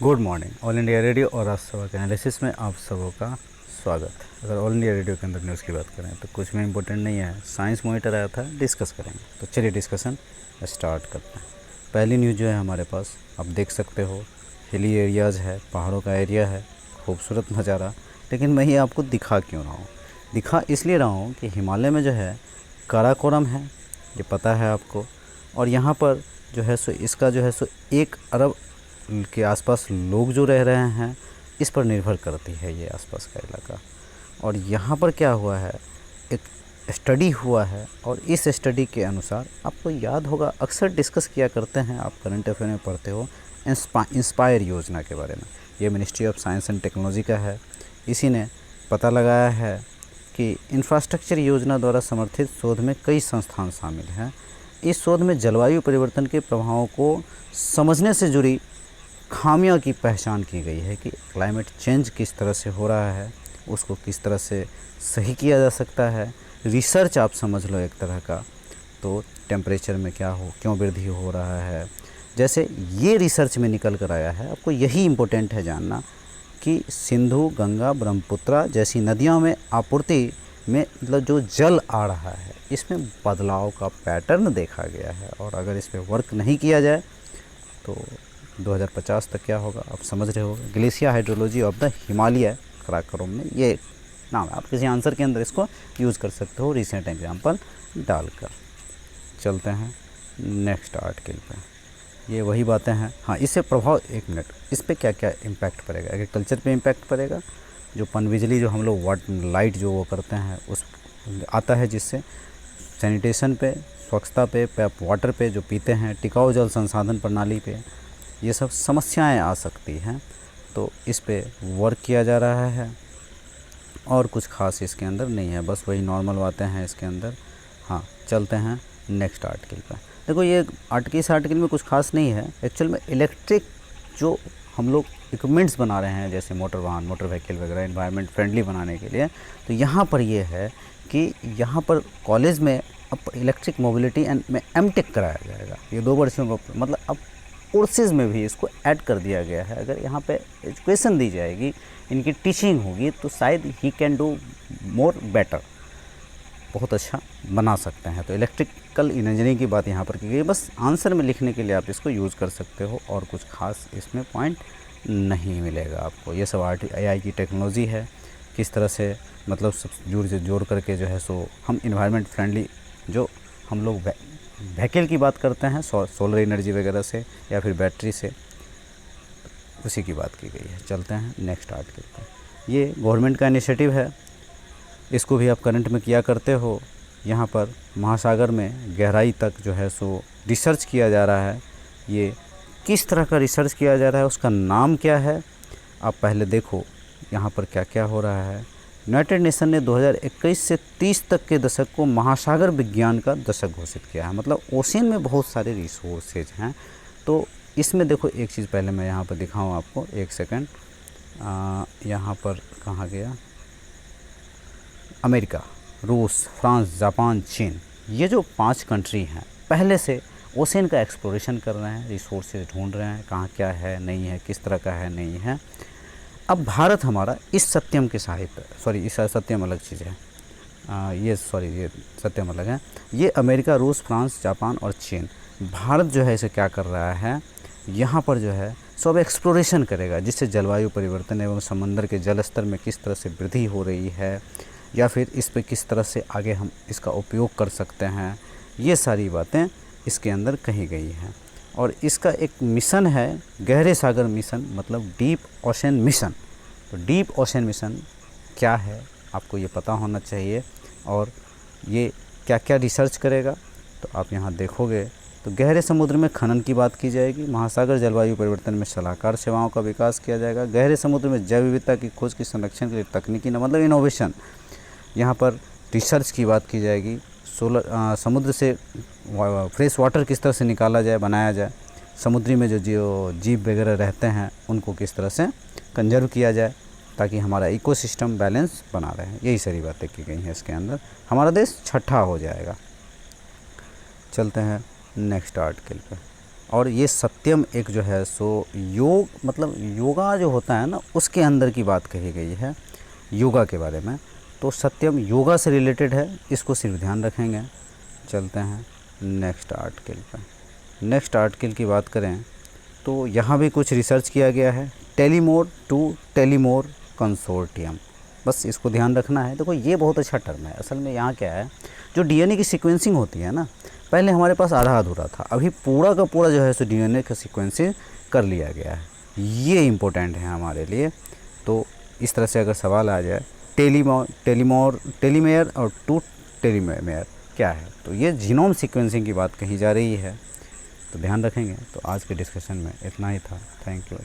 Good morning. All India radio और राजसभा के analysis में आप सबों का स्वागत। अगर ऑल इंडिया रेडियो के अंदर न्यूज़ की बात करें तो कुछ में इम्पोर्टेंट नहीं है, साइंस मॉनिटर आया था, डिस्कस करेंगे। तो चलिए डिस्कशन स्टार्ट करते हैं। पहली न्यूज़ जो है हमारे पास, आप देख सकते हो, हिली एरियाज़ है, पहाड़ों का एरिया है, खूबसूरत नज़ारा। लेकिन मैं ये आपको दिखा क्यों रहा हूँ? दिखा इसलिए रहा हूँ कि हिमालय में जो है काराकोरम है, ये पता है आपको। और यहाँ पर जो है सो इसका जो है सो 1 अरब के आसपास लोग जो रह रहे हैं, इस पर निर्भर करती है ये आसपास का इलाका। और यहाँ पर क्या हुआ है, एक स्टडी हुआ है, और इस स्टडी के अनुसार आपको याद होगा, अक्सर डिस्कस किया करते हैं, आप करंट अफेयर में पढ़ते हो, इंस्पायर योजना के बारे में। ये ministry of science and technology का है। इसी ने पता लगाया है कि इंफ्रास्ट्रक्चर योजना द्वारा समर्थित शोध में कई संस्थान शामिल हैं। इस शोध में जलवायु परिवर्तन के प्रभावों को समझने से जुड़ी खामियों की पहचान की गई है कि क्लाइमेट चेंज किस तरह से हो रहा है, उसको किस तरह से सही किया जा सकता है। रिसर्च आप समझ लो एक तरह का। तो टेम्परेचर में क्यों वृद्धि हो रहा है, जैसे ये रिसर्च में निकल कर आया है। आपको यही इम्पोर्टेंट है जानना कि सिंधु, गंगा, ब्रह्मपुत्रा जैसी नदियों में आपूर्ति में मतलब जो जल आ रहा है, इसमें बदलाव का पैटर्न देखा गया है। और अगर इस पर वर्क नहीं किया जाए तो 2050 तक क्या होगा, आप समझ रहे हो। Glacier hydrology of the Himalaya Karakoram में ये नाम है। आप किसी आंसर के अंदर इसको यूज़ कर सकते हो रिसेंट एग्जांपल डालकर। चलते हैं नेक्स्ट आर्टिकल पे। ये वही बातें हैं। हाँ, इससे प्रभाव, एक मिनट, इस पे क्या क्या इम्पैक्ट पड़ेगा। एग्रीकल्चर पे इम्पैक्ट पड़ेगा, जो पनबिजली जो हम लोग लाइट जो वो करते हैं उस आता है, जिससे सैनिटेशन पे, स्वच्छता पे, वाटर पे जो पीते हैं, टिकाऊ जल संसाधन प्रणाली पे, ये सब समस्याएं आ सकती हैं। तो इस पे वर्क किया जा रहा है, और कुछ खास इसके अंदर नहीं है, बस वही नॉर्मल बातें हैं इसके अंदर। हाँ, चलते हैं नेक्स्ट आर्टिकल पर। देखो, ये इस आर्टिकल में कुछ खास नहीं है। एक्चुअल में इलेक्ट्रिक जो हम लोग इक्विपमेंट्स बना रहे हैं, जैसे मोटर वाहन, मोटर व्हीकल वगैरह, एनवायरनमेंट फ्रेंडली बनाने के लिए, तो यहाँ पर ये है कि यहाँ पर कॉलेज में अब इलेक्ट्रिक मोबिलिटी एंड में एमटेक कराया जाएगा। ये 2 वर्षों का, मतलब अब कोर्सेज़ में भी इसको ऐड कर दिया गया है। अगर यहाँ पे एजुकेशन दी जाएगी, इनकी टीचिंग होगी, तो शायद he can do more better, बहुत अच्छा बना सकते हैं। तो इलेक्ट्रिकल इंजीनियरिंग की बात यहाँ पर की गई। बस आंसर में लिखने के लिए आप इसको यूज़ कर सकते हो, और कुछ खास इसमें पॉइंट नहीं मिलेगा आपको। ये सब AI की टेक्नोलॉजी है, किस तरह से मतलब सब जोड़ करके जो है सो हम इन्वायरमेंट फ्रेंडली, जो हम लोग व्हीकल की बात करते हैं सोलर एनर्जी वगैरह से या फिर बैटरी से, उसी की बात की गई है। चलते हैं नेक्स्ट आर्टिकल पर। ये गवर्नमेंट का इनिशिएटिव है, इसको भी आप करंट में किया करते हो। यहाँ पर महासागर में गहराई तक जो है सो रिसर्च किया जा रहा है। ये किस तरह का रिसर्च किया जा रहा है, उसका नाम क्या है, आप पहले देखो यहाँ पर क्या क्या हो रहा है। यूनाइटेड नेशन ने 2021 से 30 तक के दशक को महासागर विज्ञान का दशक घोषित किया है। मतलब ओशियन में बहुत सारे रिसोर्सेज हैं। तो इसमें देखो, एक चीज़ पहले मैं यहाँ पर दिखाऊँ आपको, एक सेकंड। यहाँ पर कहाँ गया, अमेरिका, रूस, फ्रांस, जापान, चीन, ये जो 5 कंट्री हैं, पहले से ओशियन का एक्सप्लोरेशन कर रहे हैं, रिसोर्सेज ढूंढ रहे हैं, कहाँ क्या है, नहीं है, किस तरह का है, नहीं है। अब भारत हमारा इस सत्यम के साहित्य, इस सत्यम अलग चीज़ है, ये सत्यम अलग है। ये अमेरिका, रूस, फ्रांस, जापान और चीन, भारत जो है इसे क्या कर रहा है, यहाँ पर जो है सब एक्सप्लोरेशन करेगा, जिससे जलवायु परिवर्तन एवं समंदर के जल स्तर में किस तरह से वृद्धि हो रही है, या फिर इस पे किस तरह से आगे हम इसका उपयोग कर सकते हैं। ये सारी बातें इसके अंदर कही गई हैं। और इसका एक मिशन है, गहरे सागर मिशन, मतलब डीप ओशन मिशन। तो डीप ओशन मिशन क्या है, आपको ये पता होना चाहिए। और ये क्या क्या रिसर्च करेगा, तो आप यहाँ देखोगे तो गहरे समुद्र में खनन की बात की जाएगी, महासागर जलवायु परिवर्तन में सलाहकार सेवाओं का विकास किया जाएगा, गहरे समुद्र में जैव विविधता की खोज की संरक्षण के लिए तकनीकी मतलब इनोवेशन, यहाँ पर रिसर्च की बात की जाएगी। समुद्र से फ्रेश वाटर किस तरह से निकाला जाए, बनाया जाए, समुद्री में जो जीव वगैरह रहते हैं उनको किस तरह से कंजर्व किया जाए, ताकि हमारा इकोसिस्टम बैलेंस बना रहे। यही सारी बातें की गई हैं इसके अंदर। हमारा देश छठा हो जाएगा। चलते हैं नेक्स्ट आर्टिकल पे। और ये सत्यम एक जो है सो योग मतलब योगा जो होता है ना उसके अंदर की बात कही गई है योगा के बारे में। तो सत्यम योगा से रिलेटेड है, इसको सिर्फ ध्यान रखेंगे। चलते हैं नेक्स्ट आर्टिकल पर। नेक्स्ट आर्टिकल की बात करें तो यहाँ भी कुछ रिसर्च किया गया है, टेलीमोर टू टेलीमोर कंसोर्टियम, बस इसको ध्यान रखना है। देखो ये बहुत अच्छा टर्म है। असल में यहाँ क्या है, जो डीएनए की सीक्वेंसिंग होती है ना, पहले हमारे पास आधा अधूरा था, अभी पूरा का पूरा जो है सो डीएनए का सीक्वेंसिंग कर लिया गया है। ये इम्पोर्टेंट है हमारे लिए। तो इस तरह से अगर सवाल आ जाए टेलीमेयर और टू टेलीमेयर क्या है, तो ये जीनोम सीक्वेंसिंग की बात कही जा रही है, तो ध्यान रखेंगे। तो आज के डिस्कशन में इतना ही था। Thank you.